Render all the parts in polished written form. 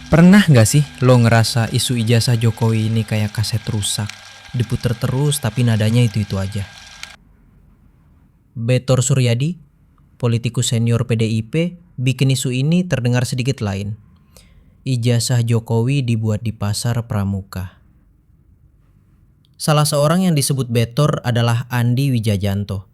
Pernah gak sih lo ngerasa isu ijazah Jokowi ini kayak kaset rusak? Diputer terus tapi nadanya itu-itu aja. Betor Suryadi, politikus senior PDIP, bikin isu ini terdengar sedikit lain. Ijazah Jokowi dibuat di pasar pramuka. Salah seorang yang disebut Betor adalah Andi Wijajanto.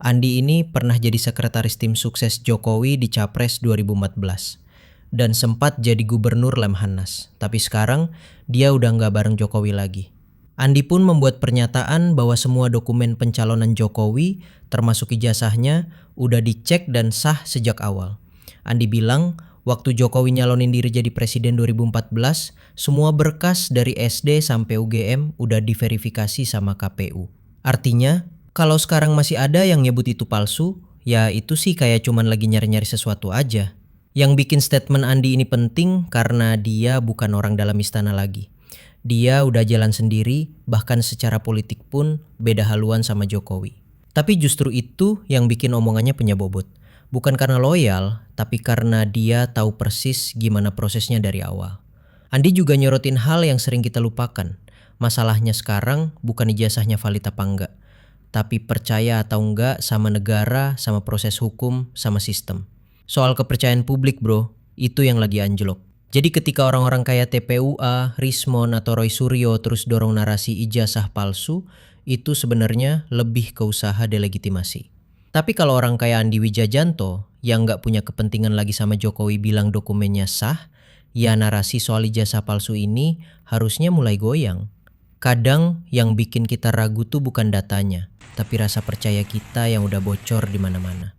Andi ini pernah jadi sekretaris tim sukses Jokowi di Capres 2014. Dan sempat jadi gubernur Lemhanas. Tapi sekarang dia udah nggak bareng Jokowi lagi. Andi pun membuat pernyataan bahwa semua dokumen pencalonan Jokowi, termasuk ijazahnya, udah dicek dan sah sejak awal. Andi bilang, waktu Jokowi nyalonin diri jadi presiden 2014, semua berkas dari SD sampai UGM udah diverifikasi sama KPU. Artinya, kalau sekarang masih ada yang nyebut itu palsu, ya itu sih kayak cuman lagi nyari-nyari sesuatu aja. Yang bikin statement Andi ini penting karena dia bukan orang dalam istana lagi. Dia udah jalan sendiri, bahkan secara politik pun beda haluan sama Jokowi. Tapi justru itu yang bikin omongannya punya bobot. Bukan karena loyal, tapi karena dia tahu persis gimana prosesnya dari awal. Andi juga nyorotin hal yang sering kita lupakan. Masalahnya sekarang bukan ijazahnya valid apa enggak, tapi percaya atau enggak sama negara, sama proses hukum, sama sistem. Soal kepercayaan publik bro, itu yang lagi anjlok. Jadi ketika orang-orang kayak TPUA, Rismon atau Roy Suryo terus dorong narasi ijazah palsu, itu sebenarnya lebih ke usaha delegitimasi. Tapi kalau orang kayak Andi Wijajanto yang nggak punya kepentingan lagi sama Jokowi bilang dokumennya sah, ya narasi soal ijazah palsu ini harusnya mulai goyang. Kadang yang bikin kita ragu tuh bukan datanya, tapi rasa percaya kita yang udah bocor di mana-mana.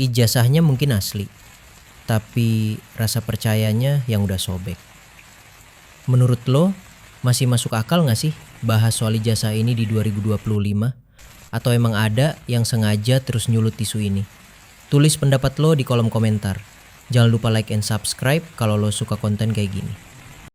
Ijazahnya mungkin asli, tapi rasa percayanya yang udah sobek. Menurut lo, masih masuk akal gak sih bahas soal ijazah ini di 2025? Atau emang ada yang sengaja terus nyulut isu ini? Tulis pendapat lo di kolom komentar. Jangan lupa like and subscribe kalau lo suka konten kayak gini.